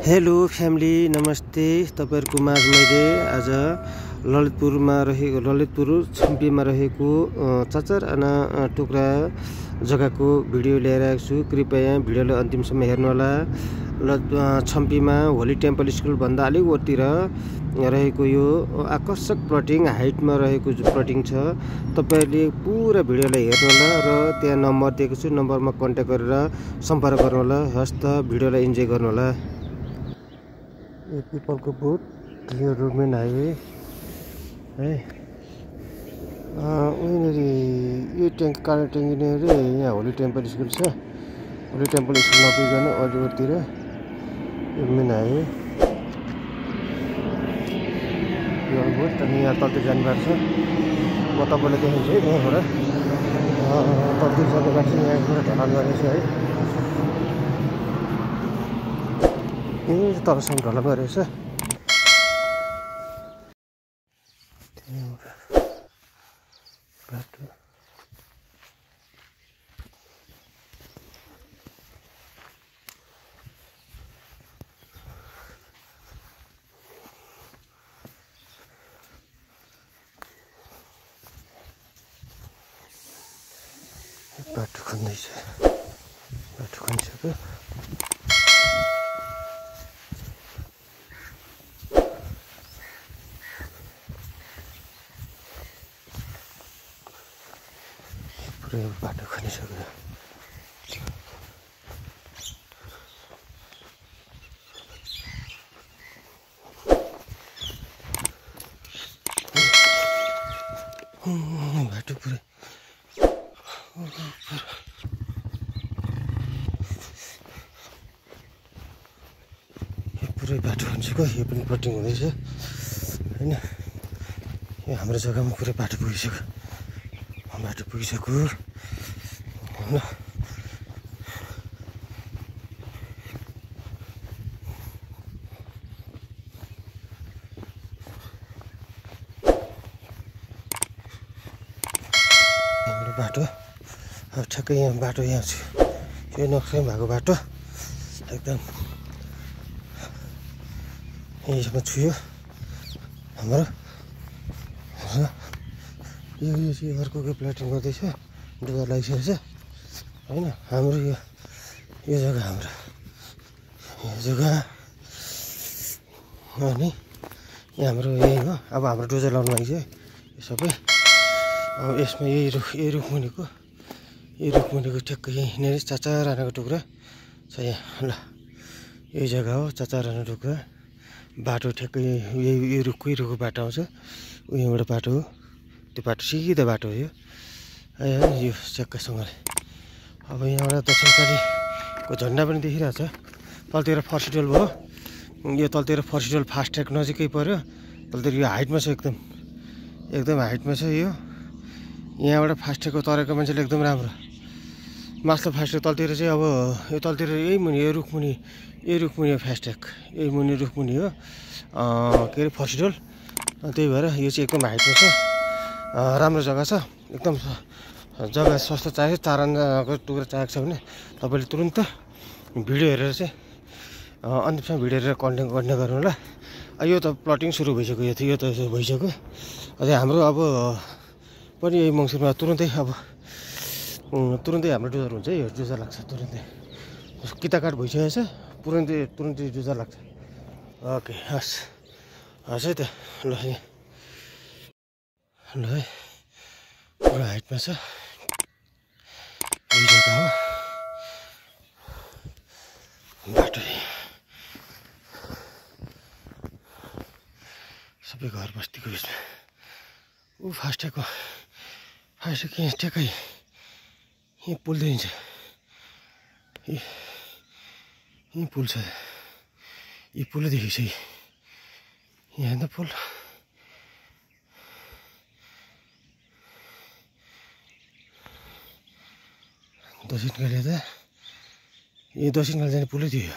Hello family, नमस्ते। तपाईहरुको माझ मैले आज ललितपुर छम्पीमा रहेको चाचार आना टुक्रा जग्गाको भिडियो ल्याएर आएको छु। कृपया भिडियोलाई अन्तिमसम्म हेर्नु होला। छम्पीमा होली टेम्पल स्कुल भन्दा अलिक वरतिर रहेको यो आकर्षक प्लटिङ हाइटमा रहेको प्लटिङ छ। तपाईहरुले पुरा भिडियोलाई हेर्नु होला र त्यहाँ नम्बर दिएको छु, नम्बरमा कन्ट्याक्ट गरेर सम्पर्क गर्नु होला। हस्त भिडियोलाई इन्जोय गर्नु होला। यो पिपलको बोट, यो रोडमेन हाइवे है। उनीहरु यो ट्याङ्क कालो ट्याङ्की नै रे। यहाँ होली टेम्पल स्कुल छ। होली टेम्पल स्कुल नपुगिकन अलिवरतिर यो मेन हाइवे यो बोट। अनि यहाँ तलतिर जाने बाटो छ। म तपाईलाई देखाउँछु है। यहाँबाट तलतिर जाने बाटो छ। यहाँबाट ढलान गरेको छ है। तलसम्म ढलान गरेको छ। बाटो बाटो खन्दैछ। बाटो खनिसक्यो। पुरै बाटो खनिसक्यो। बाटो पुरै पुरै बाटो खनिसक्यो। यो पनि प्लटिङ हुँदैछ हैन। यो हाम्रो जग्गामा पुरै बाटो पुगिसक्यो। बाटो पुगिसक्यो हैन। हाम्रो बाटो अब ठ्याक्कै यहाँ बाटो यहाँ छ। यो नक्सामा भएको बाटो एकदम यहीँसम्म छुयो हाम्रो। यो चाहिँ अर्को प्लटिङ गर्दैछ, डुवा लगाइसकेको छ होइन। हाम्रो यो जग्गा हाम्रो यो जग्गा अनि यहाँ हाम्रो यही हो। अब हाम्रो डोजर लाउनु लागिसक्यो यो सबै। अब यसमा यही रुखमुनिको ठ्याक्कै यहीँनिर चाचार आनाको टुक्रा छ यहाँ। ल यही जग्गा हो चाचार आना टुक्रा। बाटो ठ्याक्कै यही रुखकै बाटो आउँछ। उयोबाट बाटो हो। त्यो बाटो सिधा बाटो हो यो यो चक्कासँगले। अब यहाँबाट दक्षिणकालीको झन्डा पनि देखिरहेछ। तलतिर फर्सिडोल भयो। यो तलतिर फर्सिडोल फास्ट ट्र्याक नजिकै पर्यो। तलतिर यो हाइटमा छ, एकदम हाइटमा छ यो। यहाँबाट फास्ट ट्र्याकको तरेको मान्छेले एकदम राम्रो मास्लो फास्ट ट्र्याक। तलतिर चाहिँ अब यो तलतिर यही मुनि यो रुखमुनि हो फास्ट ट्र्याक। यही मुनि रुखमुनि हो के अरे फर्सिडोल। त्यही भएर यो चाहिँ एकदम हाइटमा छ। राम्रो जग्गा छ एकदम। जग्गा सस्तो चाहियो, 4 आनाको टुक्रा चाहिएको छ भने तपाईँले तुरुन्त भिडियो हेरेर चाहिँ अन्तिमसम्म भिडियो हेरेर कन्ट्याक्ट गर्नु होला। यो त प्लटिङ सुरु भइसक्यो। यो त भइसक्यो। अझै हाम्रो अब पनि यही मङ्सिरमा तुरुन्तै हाम्रो डोजर हुन्छ है। यो डोजर लाग्छ तुरुन्तै। किताकाट भइसकेको छ। तुरुन्तै डोजर लाग्छ। ओके हस् है त। ल है पुरा हाइटमा छ यही जग्गा हो। बाटो सबै घर बस्तीको बिचमा फास्ट ट्र्याक यहाँ ठ्याक्कै यहीँ पुल देखिन्छ। यहीँ पुल छ। यी पुलै देखिन्छ। यहाँ त पुल दक्षिणकाली जाने पुलै थियो।